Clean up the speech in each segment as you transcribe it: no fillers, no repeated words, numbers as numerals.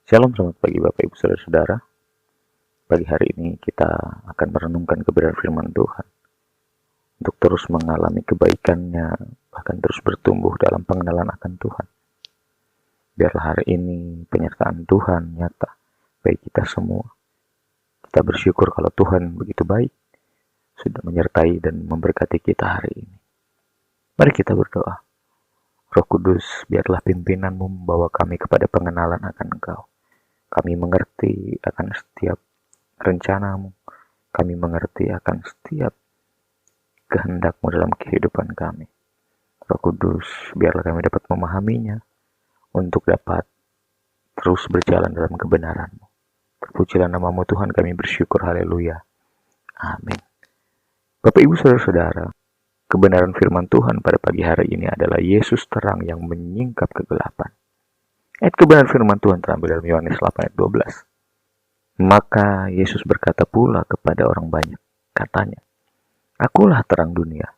Shalom, selamat pagi Bapak Ibu Saudara-saudara. Pagi hari ini kita akan merenungkan kebenaran firman Tuhan untuk terus mengalami kebaikannya, bahkan terus bertumbuh dalam pengenalan akan Tuhan. Biarlah hari ini penyertaan Tuhan nyata bagi kita semua. Kita bersyukur kalau Tuhan begitu baik, sudah menyertai dan memberkati kita hari ini. Mari kita berdoa. Roh Kudus, biarlah pimpinanmu membawa kami kepada pengenalan akan Engkau. Kami mengerti akan setiap rencanamu. Kami mengerti akan setiap kehendakmu dalam kehidupan kami. Roh Kudus, biarlah kami dapat memahaminya untuk dapat terus berjalan dalam kebenaran-Mu. Terpujilah nama-Mu Tuhan, kami bersyukur. Haleluya. Amin. Bapak Ibu Saudara-saudara, kebenaran firman Tuhan pada pagi hari ini adalah Yesus terang yang menyingkap kegelapan. Ayat kebenaran firman Tuhan terambil dalam Yohanes 8 ayat 12. Maka Yesus berkata pula kepada orang banyak, katanya, Akulah terang dunia.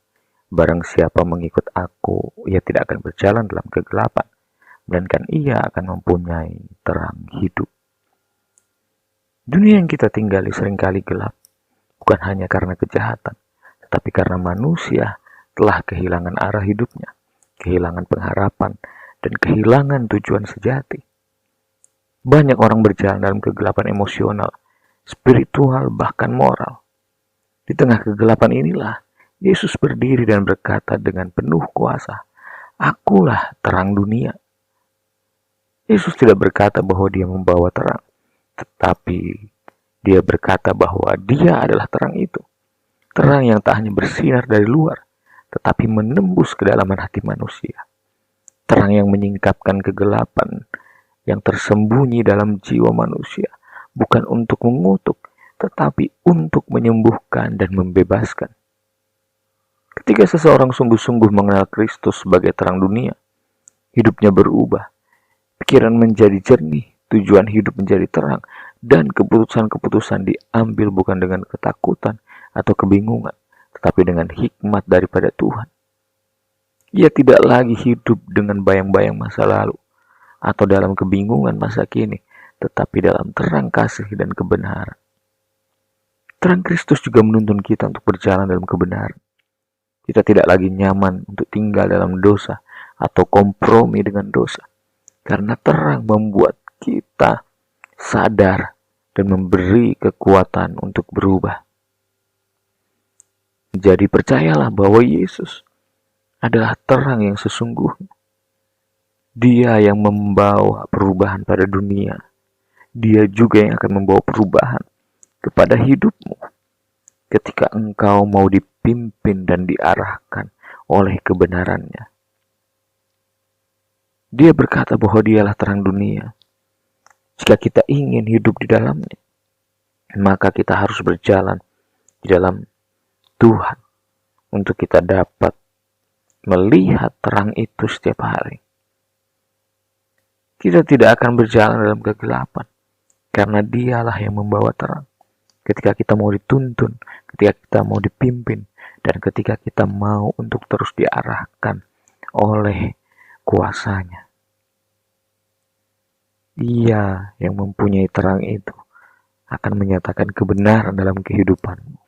Barang siapa mengikut aku, ia tidak akan berjalan dalam kegelapan, melainkan ia akan mempunyai terang hidup. Dunia yang kita tinggali seringkali gelap, bukan hanya karena kejahatan, tetapi karena manusia telah kehilangan arah hidupnya, kehilangan pengharapan, dan kehilangan tujuan sejati. Banyak orang berjalan dalam kegelapan emosional, spiritual, bahkan moral. Di tengah kegelapan inilah, Yesus berdiri dan berkata dengan penuh kuasa, Akulah terang dunia. Yesus tidak berkata bahwa dia membawa terang, tetapi dia berkata bahwa dia adalah terang itu. Terang yang tak hanya bersinar dari luar, tetapi menembus kedalaman hati manusia. Terang yang menyingkapkan kegelapan yang tersembunyi dalam jiwa manusia, bukan untuk mengutuk, tetapi untuk menyembuhkan dan membebaskan. Ketika seseorang sungguh-sungguh mengenal Kristus sebagai terang dunia, hidupnya berubah, pikiran menjadi jernih, tujuan hidup menjadi terang, dan keputusan-keputusan diambil bukan dengan ketakutan atau kebingungan, tetapi dengan hikmat daripada Tuhan. Ia tidak lagi hidup dengan bayang-bayang masa lalu atau dalam kebingungan masa kini, tetapi dalam terang kasih dan kebenaran. Terang Kristus juga menuntun kita untuk berjalan dalam kebenaran. Kita tidak lagi nyaman untuk tinggal dalam dosa atau kompromi dengan dosa, karena terang membuat kita sadar dan memberi kekuatan untuk berubah. Jadi percayalah bahwa Yesus adalah terang yang sesungguhnya. Dia yang membawa perubahan pada dunia. Dia juga yang akan membawa perubahan kepada hidupmu ketika engkau mau dipimpin dan diarahkan oleh kebenarannya. Dia berkata bahwa dialah terang dunia. Jika kita ingin hidup di dalamnya, maka kita harus berjalan di dalam Tuhan untuk kita dapat melihat terang itu setiap hari. Kita tidak akan berjalan dalam kegelapan, karena dialah yang membawa terang. Ketika kita mau dituntun, ketika kita mau dipimpin, dan ketika kita mau untuk terus diarahkan oleh kuasanya. Dia yang mempunyai terang itu akan menyatakan kebenaran dalam kehidupanmu.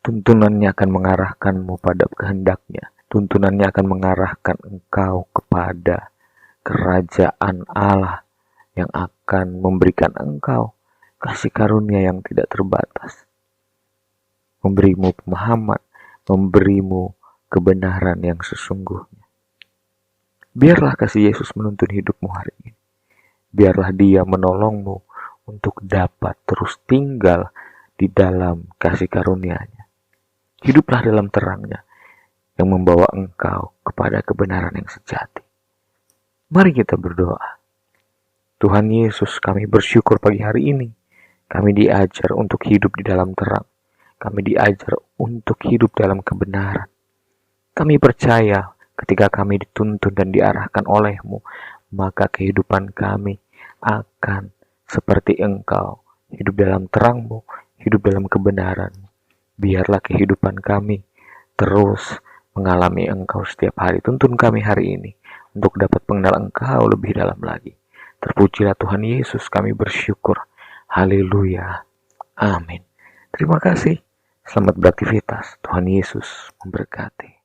Tuntunannya akan mengarahkanmu pada kehendaknya. Tuntunannya akan mengarahkan engkau kepada kerajaan Allah yang akan memberikan engkau kasih karunia yang tidak terbatas. Memberimu pemahaman, memberimu kebenaran yang sesungguhnya. Biarlah kasih Yesus menuntun hidupmu hari ini. Biarlah Dia menolongmu untuk dapat terus tinggal di dalam kasih karunia-Nya. Hiduplah dalam terang-Nya yang membawa engkau kepada kebenaran yang sejati. Mari kita berdoa. Tuhan Yesus, kami bersyukur pagi hari ini. Kami diajar untuk hidup di dalam terang. Kami diajar untuk hidup dalam kebenaran. Kami percaya ketika kami dituntun dan diarahkan oleh-Mu, maka kehidupan kami akan seperti Engkau. Hidup dalam terang-Mu, hidup dalam kebenaran. Biarlah kehidupan kami terus mengalami Engkau setiap hari. Tuntun kami hari ini untuk dapat mengenal Engkau lebih dalam lagi. Terpujilah Tuhan Yesus, kami bersyukur. Haleluya. Amin. Terima kasih. Selamat beraktivitas. Tuhan Yesus memberkati.